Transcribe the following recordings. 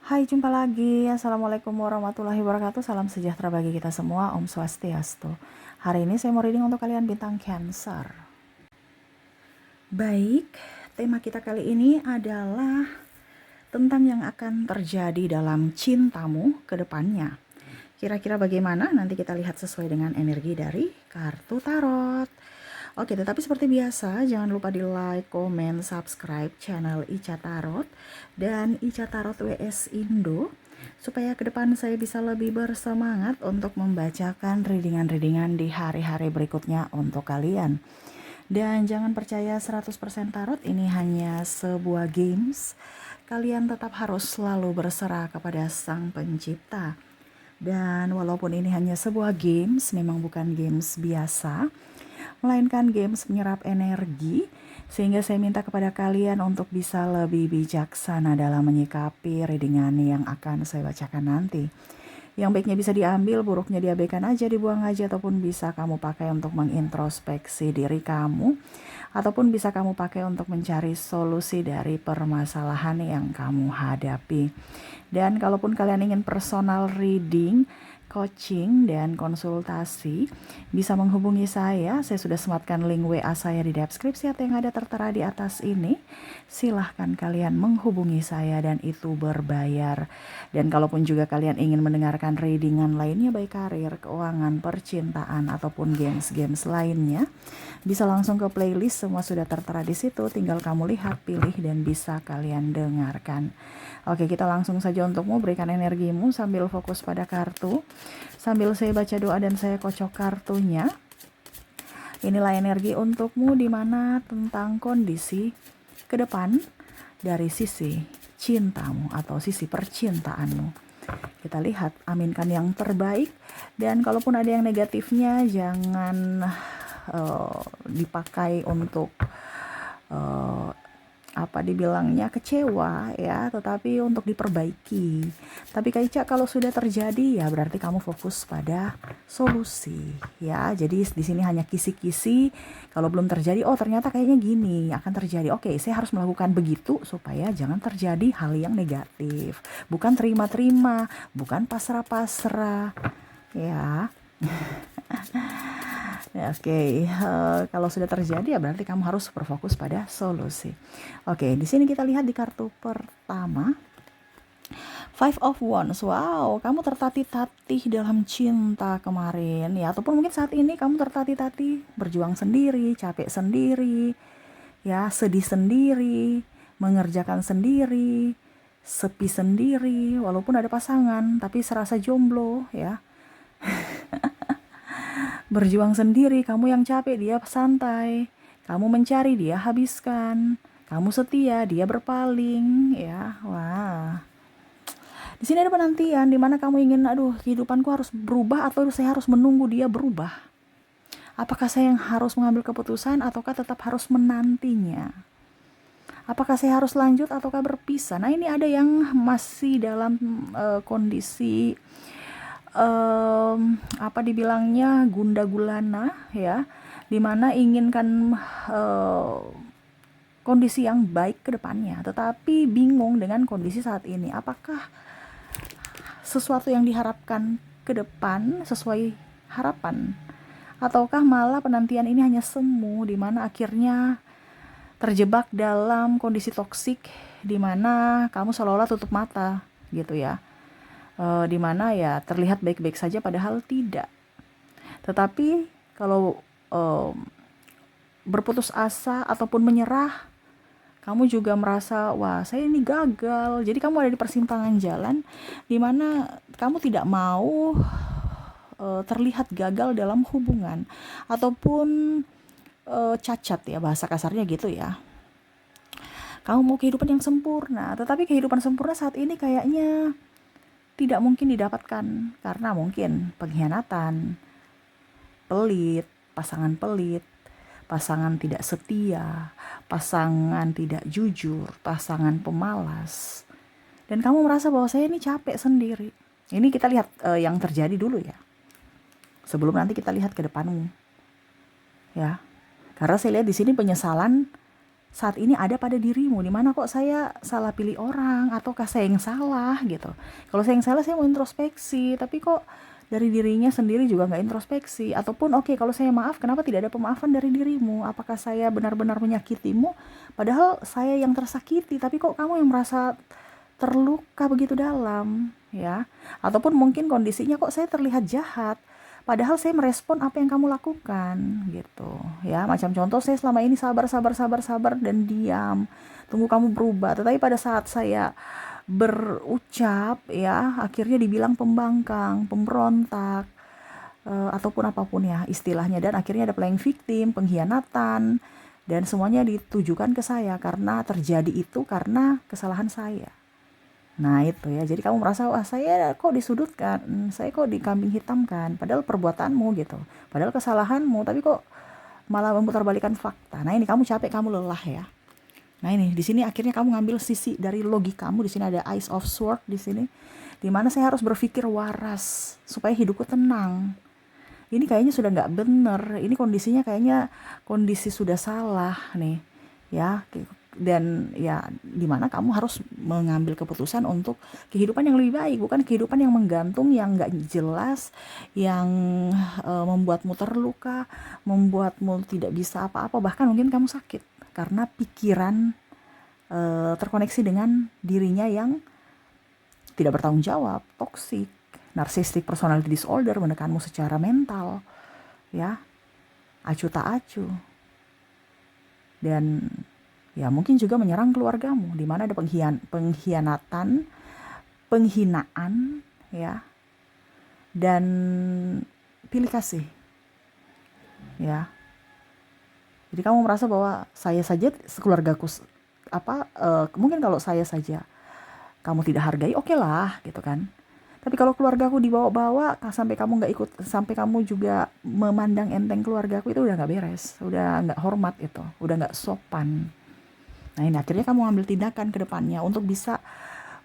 Hai, jumpa lagi. Assalamualaikum warahmatullahi wabarakatuh. Salam sejahtera bagi kita semua. Om Swastiastu. Hari ini saya mau reading untuk kalian bintang Cancer. Baik, tema kita kali ini adalah tentang yang akan terjadi dalam cintamu ke depannya. Kira-kira bagaimana? Nanti kita lihat sesuai dengan energi dari kartu tarot. Oke, tetapi seperti biasa, jangan lupa di like, komen, subscribe channel Ica Tarot dan Ica Tarot WS Indo, supaya ke depan saya bisa lebih bersemangat untuk membacakan readingan-readingan di hari-hari berikutnya untuk kalian. Dan jangan percaya 100% tarot, ini hanya sebuah games. Kalian tetap harus selalu berserah kepada Sang Pencipta. Dan walaupun ini hanya sebuah games, memang bukan games biasa, melainkan games menyerap energi, sehingga saya minta kepada kalian untuk bisa lebih bijaksana dalam menyikapi readingan yang akan saya bacakan nanti. Yang baiknya bisa diambil, buruknya diabaikan aja, dibuang aja, ataupun bisa kamu pakai untuk mengintrospeksi diri kamu, ataupun bisa kamu pakai untuk mencari solusi dari permasalahan yang kamu hadapi. Dan kalaupun kalian ingin personal reading, coaching, dan konsultasi, bisa menghubungi saya. Saya sudah sematkan link WA saya di deskripsi atau yang ada tertera di atas ini. Silahkan kalian menghubungi saya dan itu berbayar. Dan kalaupun juga kalian ingin mendengarkan readingan lainnya, baik karir, keuangan, percintaan, ataupun games-games lainnya, bisa langsung ke playlist, semua sudah tertera di situ. Tinggal kamu lihat, pilih, dan bisa kalian dengarkan. Oke, kita langsung saja untukmu, berikan energimu sambil fokus pada kartu. Sambil saya baca doa dan saya kocok kartunya. Inilah energi untukmu, di mana tentang kondisi ke depan dari sisi cintamu atau sisi percintaanmu. Kita lihat, aminkan yang terbaik. Dan kalaupun ada yang negatifnya, jangan dipakai untuk apa dibilangnya kecewa ya, tetapi untuk diperbaiki. Tapi Kak Ica, kalau sudah terjadi ya berarti kamu fokus pada solusi ya. Jadi di sini hanya kisi-kisi. Kalau belum terjadi, oh ternyata kayaknya gini akan terjadi. Oke, saya harus melakukan begitu supaya jangan terjadi hal yang negatif. Bukan terima-terima, bukan pasrah-pasrah ya. Oke, kalau sudah terjadi ya berarti kamu harus berfokus pada solusi. Oke, di sini kita lihat di kartu pertama, Five of Wands. Wow, kamu tertatih-tatih dalam cinta kemarin ya, ataupun mungkin saat ini kamu tertatih-tatih, berjuang sendiri, capek sendiri, ya, sedih sendiri, mengerjakan sendiri, sepi sendiri, walaupun ada pasangan tapi serasa jomblo ya. Berjuang sendiri, kamu yang capek, dia santai. Kamu mencari, dia habiskan. Kamu setia, dia berpaling, ya. Wah. Di sini ada penantian di mana kamu ingin, aduh, kehidupanku harus berubah atau saya harus menunggu dia berubah. Apakah saya yang harus mengambil keputusan ataukah tetap harus menantinya? Apakah saya harus lanjut ataukah berpisah? Nah, ini ada yang masih dalam kondisi apa dibilangnya gunda gulana ya, dimana inginkan kondisi yang baik ke depannya, tetapi bingung dengan kondisi saat ini. Apakah sesuatu yang diharapkan ke depan sesuai harapan, ataukah malah penantian ini hanya semu, dimana akhirnya terjebak dalam kondisi toksik, dimana kamu seolah-olah tutup mata gitu ya. Di mana ya terlihat baik-baik saja padahal tidak. Tetapi kalau berputus asa ataupun menyerah, kamu juga merasa wah saya ini gagal. Jadi kamu ada di persimpangan jalan di mana kamu tidak mau terlihat gagal dalam hubungan ataupun cacat ya, bahasa kasarnya gitu ya. Kamu mau kehidupan yang sempurna, tetapi kehidupan sempurna saat ini kayaknya tidak mungkin didapatkan karena mungkin pengkhianatan, pelit, pasangan tidak setia, pasangan tidak jujur, pasangan pemalas. Dan kamu merasa bahwa saya ini capek sendiri. Ini kita lihat yang terjadi dulu ya. Sebelum nanti kita lihat ke depanmu. Ya. Karena saya lihat di sini penyesalan saat ini ada pada dirimu, di mana kok saya salah pilih orang, ataukah saya yang salah gitu. Kalau saya yang salah, saya mau introspeksi, tapi kok dari dirinya sendiri juga nggak introspeksi. Ataupun oke, kalau saya maaf, kenapa tidak ada pemaafan dari dirimu? Apakah saya benar-benar menyakitimu, padahal saya yang tersakiti, tapi kok kamu yang merasa terluka begitu dalam, ya? Ataupun mungkin kondisinya kok saya terlihat jahat, padahal saya merespon apa yang kamu lakukan, gitu. Ya, macam contoh, saya selama ini sabar, sabar, sabar, sabar, dan diam, tunggu kamu berubah. Tetapi pada saat saya berucap, ya, akhirnya dibilang pembangkang, pemberontak, ataupun apapun ya istilahnya. Dan akhirnya ada playing victim, pengkhianatan, dan semuanya ditujukan ke saya karena terjadi itu karena kesalahan saya. Nah itu ya, jadi kamu merasa, wah saya kok disudutkan, saya kok dikambing hitamkan, padahal perbuatanmu gitu, padahal kesalahanmu, tapi kok malah memutarbalikkan fakta. Nah ini kamu capek, kamu lelah ya. Nah ini di sini akhirnya kamu ngambil sisi dari logikamu. Di sini ada Ace of Sword di sini, dimana saya harus berpikir waras supaya hidupku tenang. Ini kayaknya sudah nggak bener, ini kondisinya kayaknya kondisi sudah salah nih, ya. Dan ya dimana kamu harus mengambil keputusan untuk kehidupan yang lebih baik, bukan kehidupan yang menggantung, yang nggak jelas, yang membuatmu terluka, membuatmu tidak bisa apa-apa, bahkan mungkin kamu sakit karena pikiran terkoneksi dengan dirinya yang tidak bertanggung jawab, toksik, narcissistic personality disorder, menekanmu secara mental, ya, acuh tak acuh. Dan ya mungkin juga menyerang keluargamu, di mana ada pengkhianatan, penghinaan, ya, dan pilih kasih, ya. Jadi kamu merasa bahwa saya saja, keluargaku, mungkin kalau saya saja kamu tidak hargai, oke lah gitu kan. Tapi kalau keluargaku dibawa-bawa sampai kamu nggak ikut, sampai kamu juga memandang enteng keluargaku, itu udah nggak beres, udah nggak hormat, itu udah nggak sopan. Nah ini akhirnya kamu ambil tindakan ke depannya untuk bisa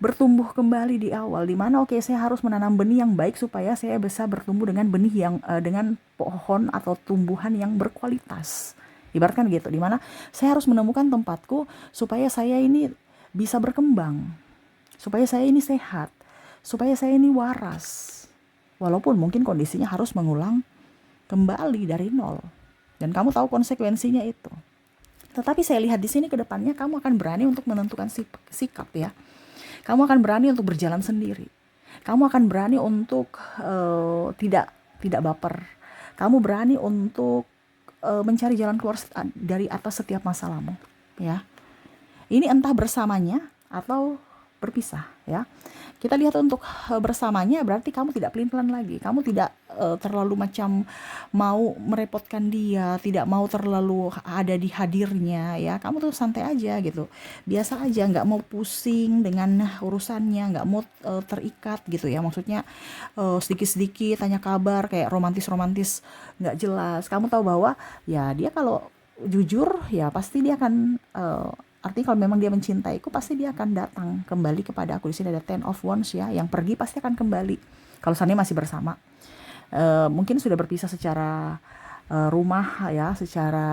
bertumbuh kembali di awal, dimana oke, saya harus menanam benih yang baik supaya saya bisa bertumbuh dengan benih yang dengan pohon atau tumbuhan yang berkualitas, ibaratkan gitu, dimana saya harus menemukan tempatku supaya saya ini bisa berkembang, supaya saya ini sehat, supaya saya ini waras, walaupun mungkin kondisinya harus mengulang kembali dari nol, dan kamu tahu konsekuensinya itu. Tetapi saya lihat di sini ke depannya kamu akan berani untuk menentukan sikap ya. Kamu akan berani untuk berjalan sendiri. Kamu akan berani untuk tidak baper. Kamu berani untuk mencari jalan keluar dari atas setiap masalahmu, ya. Ini entah bersamanya atau berpisah, ya. Kita lihat untuk bersamanya, berarti kamu tidak pelin-pelan lagi. Kamu tidak terlalu macam mau merepotkan dia, tidak mau terlalu ada di hadirnya, ya. Kamu tuh santai aja gitu, biasa aja, nggak mau pusing dengan urusannya, nggak mau terikat gitu ya. Maksudnya sedikit-sedikit tanya kabar, kayak romantis-romantis nggak jelas. Kamu tahu bahwa ya dia kalau jujur ya pasti dia akan artinya kalau memang dia mencintaiku, pasti dia akan datang kembali kepada aku. Di sini ada Ten of Wands ya, yang pergi pasti akan kembali. Kalau seandainya masih bersama, mungkin sudah berpisah secara rumah ya, secara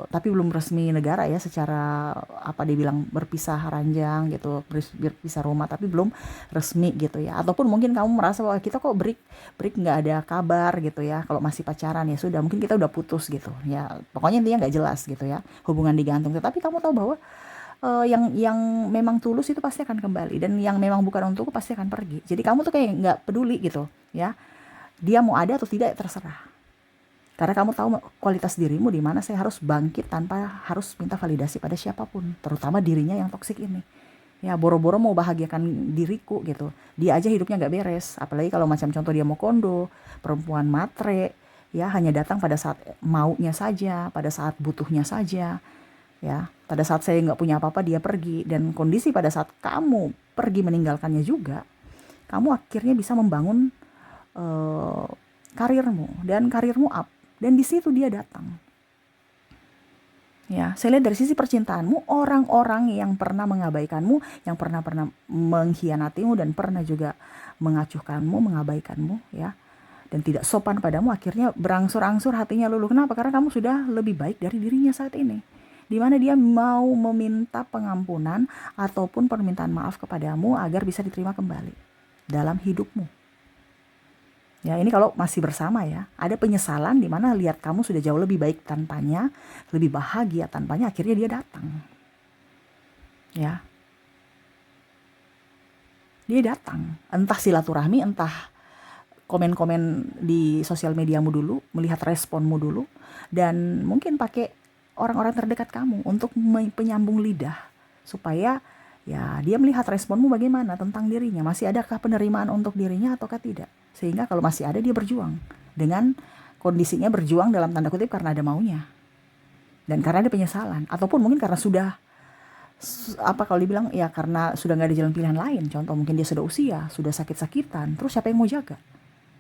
tapi belum resmi negara ya, secara apa dibilang berpisah ranjang gitu, berpisah rumah tapi belum resmi gitu ya. Ataupun mungkin kamu merasa bahwa kita kok break nggak ada kabar gitu ya. Kalau masih pacaran ya sudah, mungkin kita udah putus gitu ya, pokoknya intinya nggak jelas gitu ya, hubungan digantung. Tetapi kamu tahu bahwa yang memang tulus itu pasti akan kembali, dan yang memang bukan untukku pasti akan pergi. Jadi kamu tuh kayak nggak peduli gitu ya, dia mau ada atau tidak terserah, karena kamu tahu kualitas dirimu, di mana saya harus bangkit tanpa harus minta validasi pada siapapun, terutama dirinya yang toksik ini. Ya boro-boro mau bahagiakan diriku gitu, dia aja hidupnya nggak beres. Apalagi kalau macam contoh dia mau kondo, perempuan matre, ya hanya datang pada saat maunya saja, pada saat butuhnya saja, ya. Pada saat saya nggak punya apa-apa dia pergi, dan kondisi pada saat kamu pergi meninggalkannya juga, kamu akhirnya bisa membangun karirmu, dan karirmu up, dan di situ dia datang. Ya, saya lihat dari sisi percintaanmu, orang-orang yang pernah mengabaikanmu, yang pernah mengkhianatimu, dan pernah juga mengacuhkanmu, mengabaikanmu, ya, dan tidak sopan padamu, akhirnya berangsur-angsur hatinya luluh. Kenapa? Karena kamu sudah lebih baik dari dirinya saat ini. di mana dia mau meminta pengampunan ataupun permintaan maaf kepadamu agar bisa diterima kembali dalam hidupmu. Ya, ini kalau masih bersama ya. Ada penyesalan di mana lihat kamu sudah jauh lebih baik tanpanya, lebih bahagia tanpanya, akhirnya dia datang. Ya. Dia datang, entah silaturahmi, entah komen-komen di sosial mediamu dulu, melihat responmu dulu, dan mungkin pakai orang-orang terdekat kamu untuk penyambung lidah, supaya ya dia melihat responmu bagaimana tentang dirinya, masih adakah penerimaan untuk dirinya ataukah tidak. Sehingga kalau masih ada, dia berjuang dengan kondisinya, berjuang dalam tanda kutip karena ada maunya dan karena ada penyesalan, ataupun mungkin karena sudah kalau dibilang ya karena sudah nggak ada jalan pilihan lain. Contoh mungkin dia sudah usia, sudah sakit-sakitan, terus siapa yang mau jaga?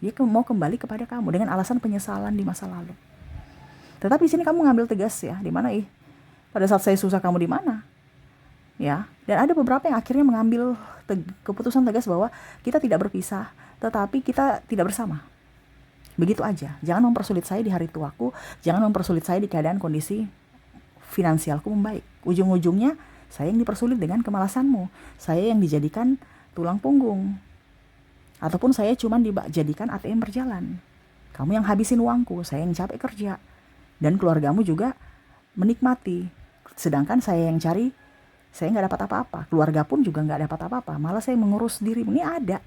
Dia mau kembali kepada kamu dengan alasan penyesalan di masa lalu. Tetapi di sini kamu ngambil tegas ya, di mana pada saat saya susah kamu di mana? Ya, dan ada beberapa yang akhirnya mengambil keputusan tegas bahwa kita tidak berpisah, tetapi kita tidak bersama. Begitu aja. Jangan mempersulit saya di hari tuaku, jangan mempersulit saya di keadaan kondisi finansialku membaik. Ujung-ujungnya saya yang dipersulit dengan kemalasanmu, saya yang dijadikan tulang punggung, ataupun saya cuma dijadikan ATM berjalan. Kamu yang habisin uangku, saya yang capek kerja, dan keluargamu juga menikmati. Sedangkan saya yang cari, saya nggak dapat apa-apa. Keluarga pun juga nggak dapat apa-apa. Malah saya mengurus diri. Ini ada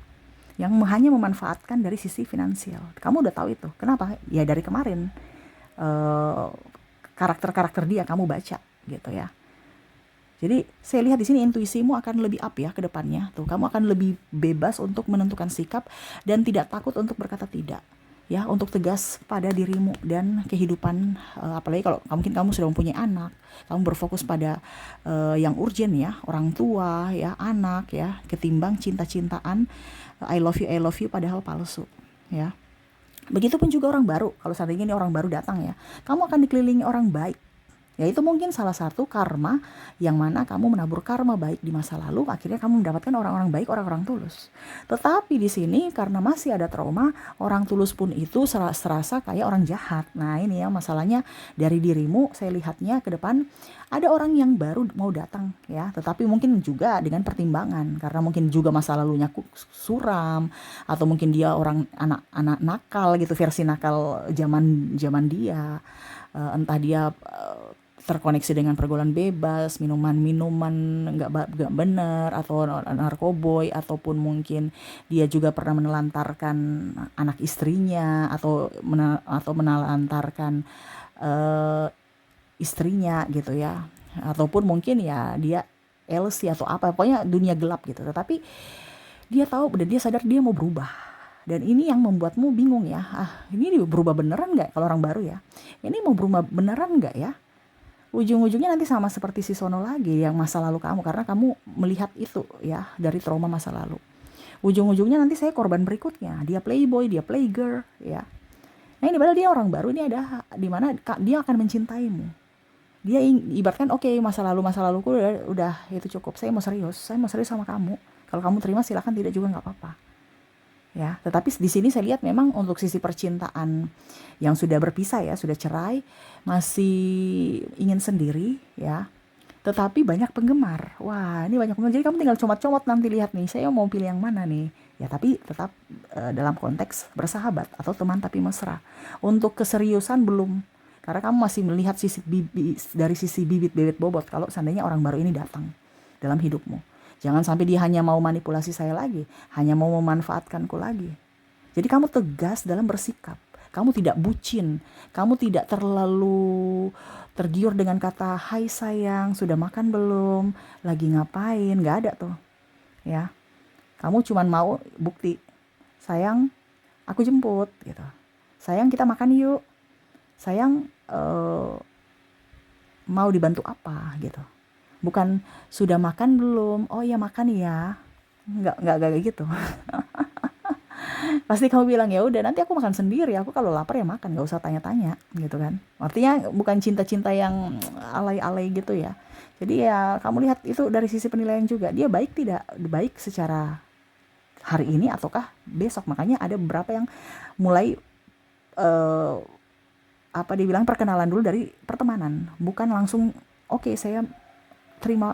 yang hanya memanfaatkan dari sisi finansial. Kamu udah tahu itu. Kenapa? Ya dari kemarin karakter-karakter dia kamu baca gitu ya. Jadi saya lihat di sini intuisimu akan lebih up ya ke depannya. Tuh, kamu akan lebih bebas untuk menentukan sikap dan tidak takut untuk berkata tidak. Ya, untuk tegas pada dirimu dan kehidupan, apalagi kalau mungkin kamu sudah mempunyai anak, kamu berfokus pada yang urgent ya, orang tua ya, anak ya, ketimbang cinta-cintaan I love you padahal palsu ya. Begitupun juga orang baru, kalau seandainya ini orang baru datang ya, kamu akan dikelilingi orang baik. Ya itu mungkin salah satu karma yang mana kamu menabur karma baik di masa lalu, akhirnya kamu mendapatkan orang-orang baik, orang-orang tulus. Tetapi di sini karena masih ada trauma, orang tulus pun itu serasa kayak orang jahat. Nah ini ya masalahnya dari dirimu, saya lihatnya ke depan ada orang yang baru mau datang ya, tetapi mungkin juga dengan pertimbangan karena mungkin juga masa lalunya suram, atau mungkin dia orang anak nakal gitu, versi nakal zaman dia. Entah dia terkoneksi dengan pergaulan bebas, minuman nggak benar, atau narkoboy, ataupun mungkin dia juga pernah menelantarkan anak istrinya, atau menelantarkan istrinya gitu ya, ataupun mungkin ya dia LC atau apa, pokoknya dunia gelap gitu. Tetapi dia tahu dan dia sadar dia mau berubah. Dan ini yang membuatmu bingung ya, ini berubah beneran nggak kalau orang baru ya? Ini mau berubah beneran nggak ya? Ujung-ujungnya nanti sama seperti si Sono lagi yang masa lalu kamu, karena kamu melihat itu ya dari trauma masa lalu. Ujung-ujungnya nanti saya korban berikutnya, dia playboy, dia playgirl ya. Nah ini padahal dia orang baru, ini ada di mana dia akan mencintaimu. Dia ibaratkan oke, masa laluku udah itu cukup, saya mau serius sama kamu. Kalau kamu terima silakan, tidak juga nggak apa-apa. Ya, tetapi di sini saya lihat memang untuk sisi percintaan yang sudah berpisah ya, sudah cerai, masih ingin sendiri ya. Tetapi banyak penggemar. Wah, ini banyak penggemar. Jadi kamu tinggal comot-comot nanti lihat nih, saya mau pilih yang mana nih. Ya, tapi tetap dalam konteks bersahabat atau teman tapi mesra. Untuk keseriusan belum. Karena kamu masih melihat dari sisi bibit bebet bobot kalau seandainya orang baru ini datang dalam hidupmu. Jangan sampai dia hanya mau manipulasi saya lagi, hanya mau memanfaatkanku lagi. Jadi kamu tegas dalam bersikap. Kamu tidak bucin, kamu tidak terlalu tergiur dengan kata hai sayang, sudah makan belum, lagi ngapain, gak ada tuh. Ya, kamu cuman mau bukti, sayang aku jemput gitu. Sayang kita makan yuk. Sayang mau dibantu apa gitu. Bukan sudah makan belum, oh ya makan ya, nggak gitu. Pasti kamu bilang ya udah nanti aku makan sendiri, aku kalau lapar ya makan, nggak usah tanya-tanya gitu kan. Artinya bukan cinta-cinta yang alay-alay gitu ya. Jadi ya kamu lihat itu dari sisi penilaian juga, dia baik tidak baik secara hari ini ataukah besok. Makanya ada beberapa yang mulai dibilang perkenalan dulu dari pertemanan, bukan langsung oke, saya terima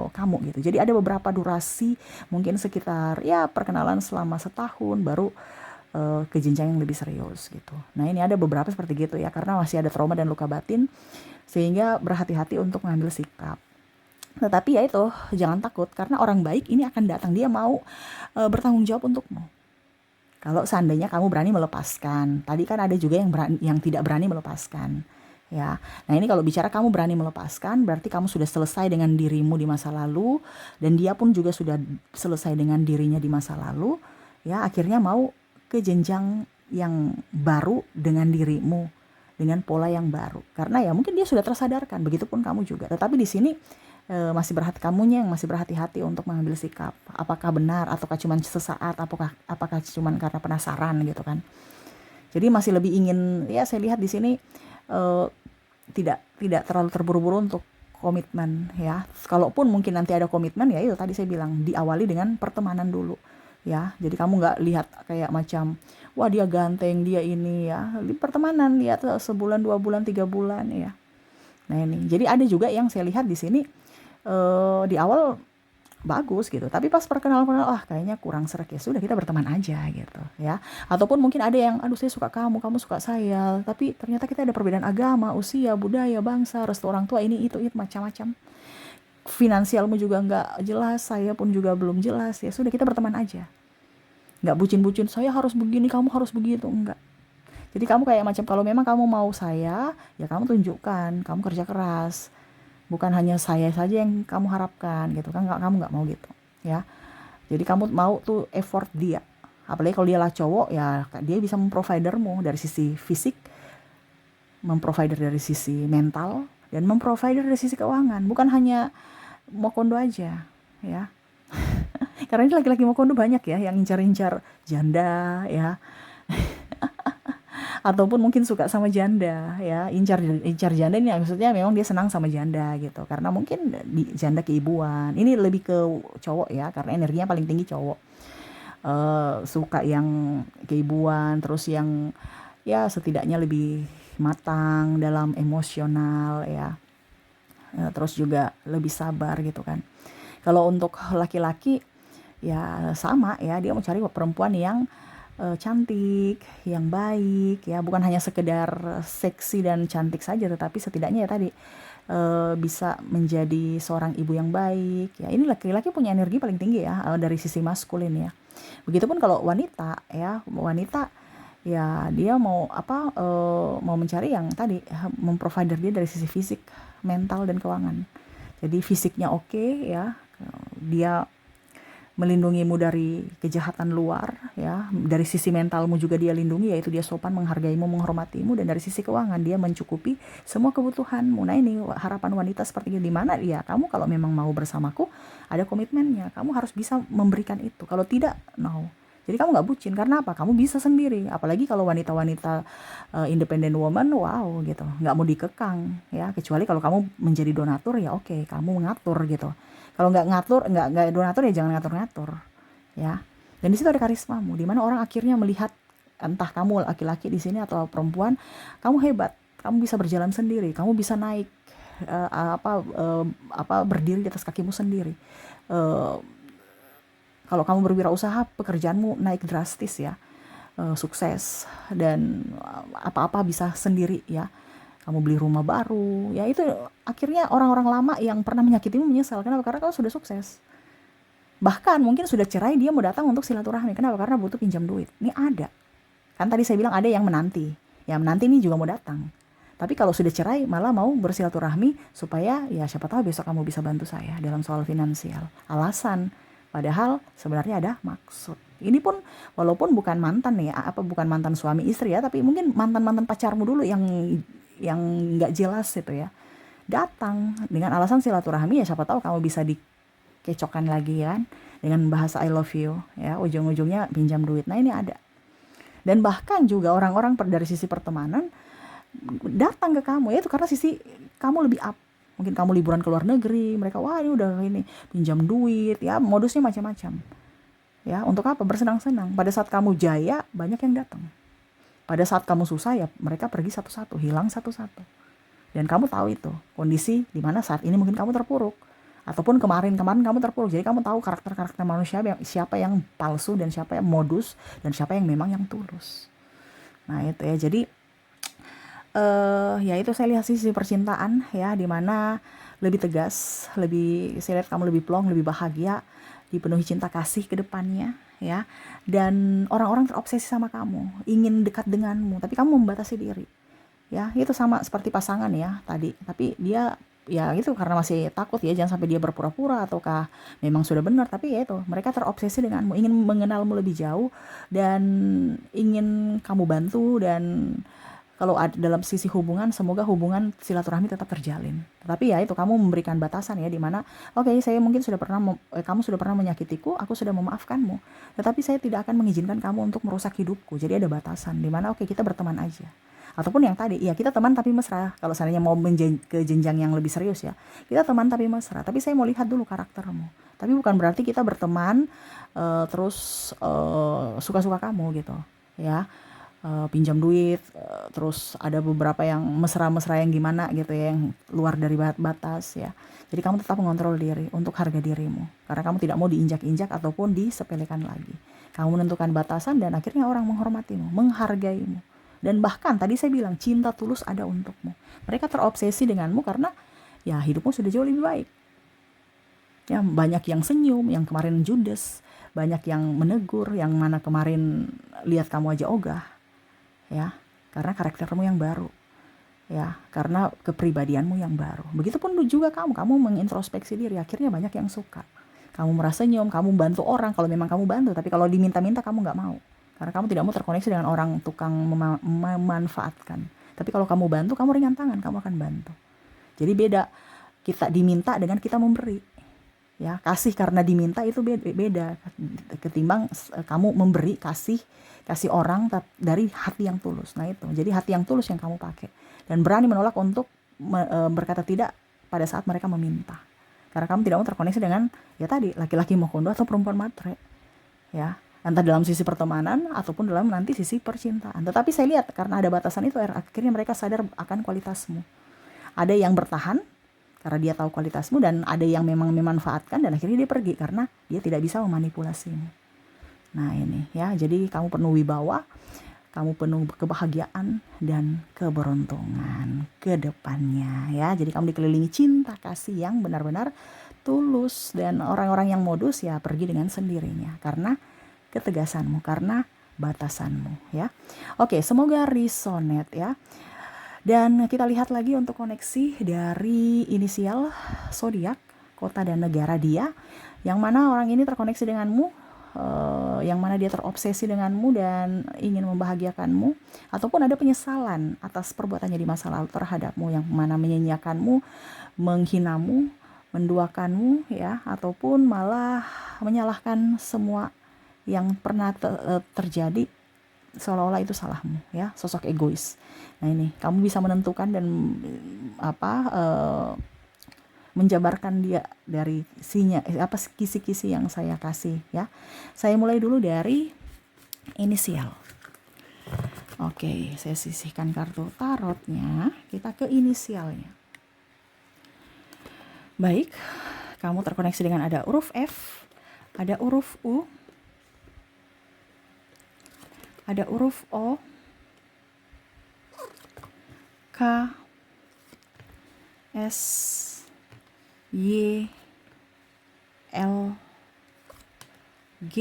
kamu gitu. Jadi ada beberapa durasi, mungkin sekitar ya perkenalan selama setahun, baru ke jenjang yang lebih serius gitu. Nah ini ada beberapa seperti gitu ya, karena masih ada trauma dan luka batin, sehingga berhati-hati untuk mengambil sikap. Tetapi ya itu, jangan takut, karena orang baik ini akan datang, dia mau bertanggung jawab untukmu. Kalau seandainya kamu berani melepaskan, tadi kan ada juga yang tidak berani melepaskan. Ya, nah ini kalau bicara kamu berani melepaskan, berarti kamu sudah selesai dengan dirimu di masa lalu, dan dia pun juga sudah selesai dengan dirinya di masa lalu. Ya, akhirnya mau ke jenjang yang baru dengan dirimu, dengan pola yang baru. Karena ya mungkin dia sudah tersadarkan, begitupun kamu juga. Tetapi di sini kamunya yang masih berhati-hati untuk mengambil sikap. Apakah benar ataukah cuma sesaat, apakah cuma karena penasaran gitu kan. Jadi masih lebih ingin, ya saya lihat di sini tidak terlalu terburu-buru untuk komitmen ya. Kalaupun mungkin nanti ada komitmen, ya itu tadi saya bilang, diawali dengan pertemanan dulu ya. Jadi kamu nggak lihat kayak macam wah dia ganteng, dia ini ya. Di pertemanan lihat sebulan, 2 bulan, 3 bulan ya. Nah ini, jadi ada juga yang saya lihat di sini di awal bagus gitu, tapi pas perkenalan kayaknya kurang serak, ya sudah kita berteman aja gitu ya. Ataupun mungkin ada yang aduh saya suka kamu, kamu suka saya, tapi ternyata kita ada perbedaan agama, usia, budaya, bangsa, restu orang tua, ini itu macam-macam. Finansialmu juga nggak jelas, saya pun juga belum jelas, ya sudah kita berteman aja. Nggak bucin-bucin, saya harus begini, kamu harus begitu, enggak. Jadi kamu kayak macam, kalau memang kamu mau saya, ya kamu tunjukkan, kamu kerja keras. Bukan hanya saya saja yang kamu harapkan gitu kan, kamu nggak mau gitu ya. Jadi kamu mau tuh effort dia, apalagi kalau dia lah cowok, ya dia bisa memprovidermu dari sisi fisik, memprovider dari sisi mental, dan memprovider dari sisi keuangan. Bukan hanya mau kondo aja ya. Karena ini laki-laki mau kondo banyak ya, yang incar-incar janda ya, ataupun mungkin suka sama janda ya. Incar janda ini maksudnya memang dia senang sama janda gitu, karena mungkin di janda keibuan. Ini lebih ke cowok ya, karena energinya paling tinggi cowok. Suka yang keibuan, terus yang ya setidaknya lebih matang dalam emosional ya. Terus juga lebih sabar gitu kan. Kalau untuk laki-laki ya sama ya, dia mau cari perempuan yang cantik, yang baik ya, bukan hanya sekedar seksi dan cantik saja, tetapi setidaknya ya tadi bisa menjadi seorang ibu yang baik ya. Ini laki-laki punya energi paling tinggi ya, dari sisi maskulin ya. Begitupun kalau wanita ya, wanita ya dia mau mau mencari yang tadi, memprovider dia dari sisi fisik, mental, dan keuangan. Jadi fisiknya oke ya, dia melindungimu dari kejahatan luar ya. Dari sisi mentalmu juga dia lindungi, yaitu dia sopan, menghargaimu, menghormatimu, dan dari sisi keuangan dia mencukupi semua kebutuhanmu. Nah ini harapan wanita seperti ini, dimana ya kamu kalau memang mau bersamaku ada komitmennya, kamu harus bisa memberikan itu. Kalau tidak, no. Jadi kamu nggak bucin, karena apa? Kamu bisa sendiri. Apalagi kalau wanita-wanita independent woman, wow gitu, nggak mau dikekang ya. Kecuali kalau kamu menjadi donatur, ya oke, kamu mengatur gitu. Kalau nggak donatur, ya jangan ngatur-ngatur ya. Dan di situ ada karismamu, di mana orang akhirnya melihat, entah kamu laki-laki di sini atau perempuan, kamu hebat, kamu bisa berjalan sendiri, kamu bisa naik berdiri di atas kakimu sendiri. Kalau kamu berwirausaha, pekerjaanmu naik drastis ya, sukses, dan apa-apa bisa sendiri ya. Kamu beli rumah baru ya, itu akhirnya orang-orang lama yang pernah menyakitimu menyesal. Kenapa? Karena kamu sudah sukses. Bahkan mungkin sudah cerai, dia mau datang untuk silaturahmi. Kenapa? Karena butuh pinjam duit. Ini ada kan, tadi saya bilang ada yang menanti ya, menanti ini juga mau datang. Tapi kalau sudah cerai, malah mau bersilaturahmi supaya ya siapa tahu besok kamu bisa bantu saya dalam soal finansial. Alasan, padahal sebenarnya ada maksud. Ini pun walaupun bukan mantan ya, bukan mantan suami istri ya, tapi mungkin mantan pacarmu dulu yang nggak jelas itu ya, datang dengan alasan silaturahmi, ya siapa tahu kamu bisa dikecokkan lagi kan dengan bahasa I love you ya, ujung-ujungnya pinjam duit. Nah ini ada. Dan bahkan juga orang-orang dari sisi pertemanan datang ke kamu, ya itu karena sisi kamu lebih up. Mungkin kamu liburan ke luar negeri, mereka wah ini udah ini pinjam duit ya, modusnya macam-macam ya. Untuk apa? Bersenang-senang. Pada saat kamu jaya, banyak yang datang. Pada saat kamu susah, ya mereka pergi satu-satu, hilang satu-satu. Dan kamu tahu itu kondisi di mana saat ini mungkin kamu terpuruk, ataupun kemarin-kemarin kamu terpuruk. Jadi kamu tahu karakter-karakter manusia siapa yang palsu dan siapa yang modus dan siapa yang memang yang tulus. Nah itu ya, jadi ya itu saya lihat sisi percintaan ya, dimana lebih tegas, saya lihat kamu lebih plong, lebih bahagia, dipenuhi cinta kasih ke depannya ya. Dan orang-orang terobsesi sama kamu, ingin dekat denganmu, tapi kamu membatasi diri. Ya, itu sama seperti pasangan ya tadi. Tapi dia ya itu karena masih takut ya, jangan sampai dia berpura-pura ataukah memang sudah benar. Tapi ya itu, mereka terobsesi denganmu, ingin mengenalmu lebih jauh dan ingin kamu bantu. Dan kalau ada dalam sisi hubungan, semoga hubungan silaturahmi tetap terjalin. Tapi ya itu, kamu memberikan batasan ya, dimana oke, saya mungkin sudah pernah kamu sudah pernah menyakitiku, aku sudah memaafkanmu, tetapi saya tidak akan mengizinkan kamu untuk merusak hidupku. Jadi ada batasan dimana oke, kita berteman aja. Ataupun yang tadi, ya kita teman tapi mesra. Kalau seandainya mau ke jenjang yang lebih serius ya, kita teman tapi mesra. Tapi saya mau lihat dulu karaktermu. Tapi bukan berarti kita berteman terus suka-suka kamu gitu ya. Pinjam duit, terus ada beberapa yang mesra-mesra yang gimana gitu ya, yang luar dari batas ya. Jadi kamu tetap mengontrol diri untuk harga dirimu, karena kamu tidak mau diinjak-injak ataupun disepelekan lagi. Kamu menentukan batasan dan akhirnya orang menghormatimu, menghargaimu. Dan bahkan tadi saya bilang, cinta tulus ada untukmu. Mereka terobsesi denganmu karena ya hidupmu sudah jauh lebih baik. Ya, banyak yang senyum, yang kemarin judes, banyak yang menegur, yang mana kemarin lihat kamu aja ogah. Ya, karena karaktermu yang baru. Ya, karena kepribadianmu yang baru. Begitupun juga kamu mengintrospeksi diri, akhirnya banyak yang suka. Kamu merasa senyum, kamu bantu orang kalau memang kamu bantu, tapi kalau diminta-minta kamu nggak mau. Karena kamu tidak mau terkoneksi dengan orang tukang memanfaatkan. Tapi kalau kamu bantu, kamu ringan tangan, kamu akan bantu. Jadi beda kita diminta dengan kita memberi. Ya, kasih karena diminta itu beda ketimbang kamu memberi kasih orang dari hati yang tulus. Nah itu, jadi hati yang tulus yang kamu pakai dan berani menolak untuk berkata tidak pada saat mereka meminta, karena kamu tidak mau terkoneksi dengan ya tadi laki-laki mokondo atau perempuan matre ya, entah dalam sisi pertemanan ataupun dalam nanti sisi percintaan. Tetapi saya lihat karena ada batasan itu, akhirnya mereka sadar akan kualitasmu. Ada yang bertahan karena dia tahu kualitasmu, dan ada yang memang memanfaatkan dan akhirnya dia pergi karena dia tidak bisa memanipulasimu. Nah ini ya, jadi kamu penuh wibawa, kamu penuh kebahagiaan dan keberuntungan ke depannya ya. Jadi kamu dikelilingi cinta kasih yang benar-benar tulus, dan orang-orang yang modus ya pergi dengan sendirinya karena ketegasanmu, karena batasanmu ya. Oke, semoga resonate ya. Dan kita lihat lagi untuk koneksi dari inisial zodiak, kota dan negara dia, yang mana orang ini terkoneksi denganmu, yang mana dia terobsesi denganmu dan ingin membahagiakanmu, ataupun ada penyesalan atas perbuatannya di masa lalu terhadapmu, yang mana menyanyiakanmu, menghinamu, menduakanmu ya, ataupun malah menyalahkan semua yang pernah terjadi, seolah-olah itu salahmu ya, sosok egois. Nah ini kamu bisa menentukan dan menjabarkan dia dari kisi-kisi yang saya kasih ya. Saya mulai dulu dari inisial. Oke, saya sisihkan kartu tarotnya, kita ke inisialnya. Baik, kamu terkoneksi dengan ada huruf F, ada huruf U, ada huruf O, K, S, Y, L, G,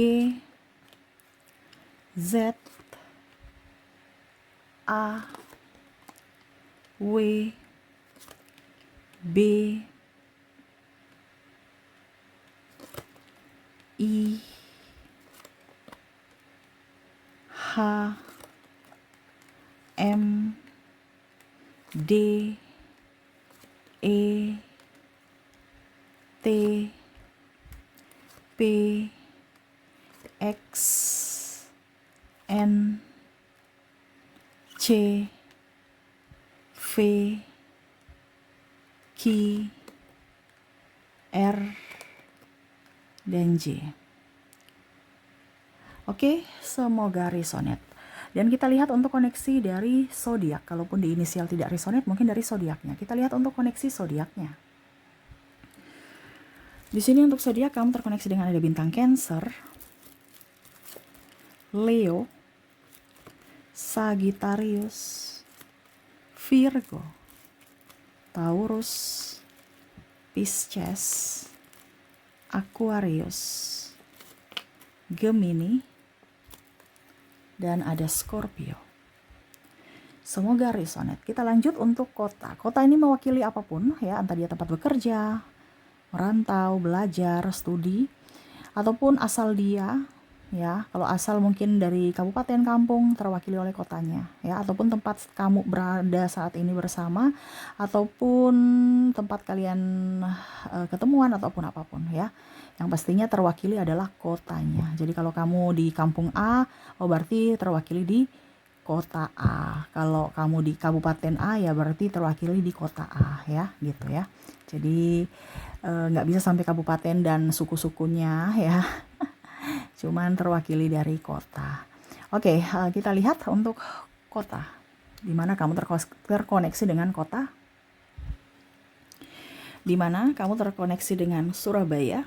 Z, A, W, B, I, H, M, D, E, T, P, X, N, C, V, Q, R, dan J. Oke, semoga resonate. Dan kita lihat untuk koneksi dari zodiak. Kalaupun di inisial tidak resonate, mungkin dari zodiaknya. Kita lihat untuk koneksi zodiaknya. Di sini untuk zodiak kamu terkoneksi dengan ada bintang Cancer, Leo, Sagittarius, Virgo, Taurus, Pisces, Aquarius, Gemini, dan ada Scorpio. Semoga resonate. Kita lanjut untuk kota. Kota ini mewakili apapun ya, entah dia tempat bekerja, merantau, belajar, studi, ataupun asal dia ya. Kalau asal mungkin dari kabupaten, kampung, terwakili oleh kotanya ya, ataupun tempat kamu berada saat ini bersama, ataupun tempat kalian ketemuan, ataupun apapun ya. Yang pastinya terwakili adalah kotanya. Jadi kalau kamu di kampung A, oh berarti terwakili di kota A. Kalau kamu di kabupaten A, ya berarti terwakili di kota A ya, gitu ya. Jadi nggak bisa sampai kabupaten dan suku-sukunya ya. Cuman terwakili dari kota. Oke, kita lihat untuk kota. Di mana kamu terkoneksi dengan kota? Di mana kamu terkoneksi dengan Surabaya?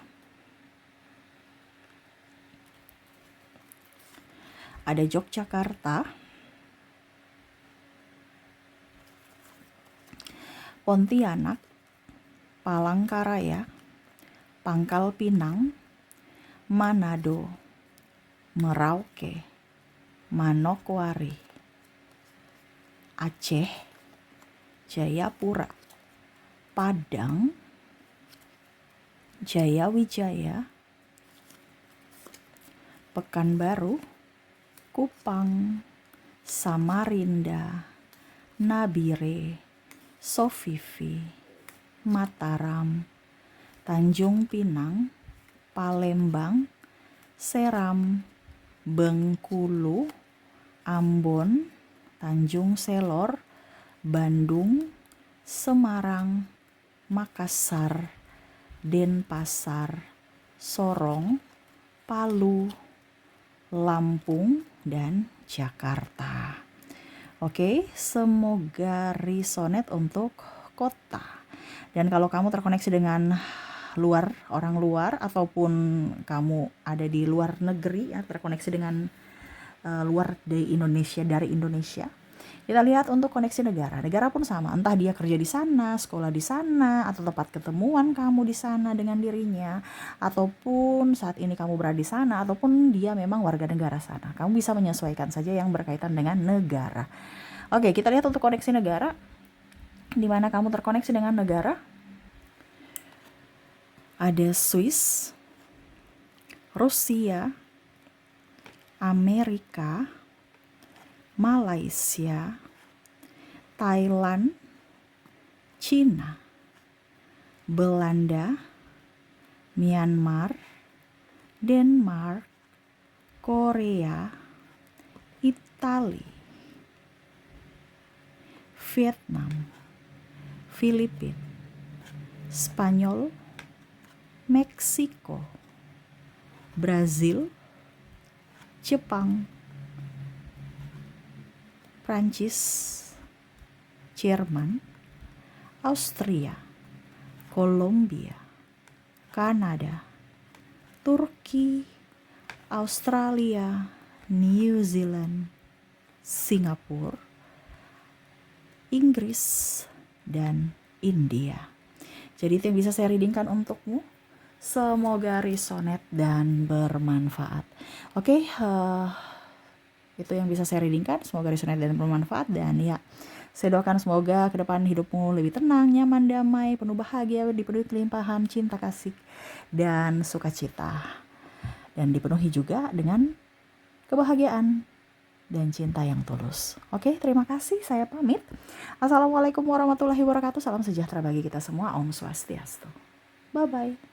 Ada Yogyakarta, Pontianak, Palangkaraya, Pangkal Pinang, Manado, Merauke, Manokwari, Aceh, Jayapura, Padang, Jayawijaya, Pekanbaru, Kupang, Samarinda, Nabire, Sofifi, Mataram, Tanjung Pinang, Palembang, Seram, Bengkulu, Ambon, Tanjung Selor, Bandung, Semarang, Makassar, Denpasar, Sorong, Palu, Lampung, dan Jakarta. Oke, semoga resonate untuk kota. Dan kalau kamu terkoneksi dengan orang luar, ataupun kamu ada di luar negeri ya, terkoneksi dengan luar dari Indonesia, kita lihat untuk koneksi negara pun sama, entah dia kerja di sana, sekolah di sana, atau tempat ketemuan kamu di sana dengan dirinya, ataupun saat ini kamu berada di sana, ataupun dia memang warga negara sana. Kamu bisa menyesuaikan saja yang berkaitan dengan negara. Oke, kita lihat untuk koneksi negara. Di mana kamu terkoneksi dengan negara? Ada Swiss, Rusia, Amerika, Malaysia, Thailand, Cina, Belanda, Myanmar, Denmark, Korea, Italia, Vietnam, Filipina, Spanyol, Meksiko, Brazil, Jepang, Prancis, Jerman, Austria, Kolombia, Kanada, Turki, Australia, New Zealand, Singapura, Inggris, dan India. Jadi itu yang bisa saya readingkan untukmu. Semoga resonate dan bermanfaat. Oke, itu yang bisa saya readingkan. Semoga resonate dan bermanfaat. Dan ya, saya doakan semoga ke depan hidupmu lebih tenang, nyaman, damai, penuh bahagia, dipenuhi kelimpahan cinta kasih dan sukacita, dan dipenuhi juga dengan kebahagiaan dan cinta yang tulus. Oke, terima kasih. Saya pamit. Assalamualaikum warahmatullahi wabarakatuh. Salam sejahtera bagi kita semua. Om Swastiastu. Bye-bye.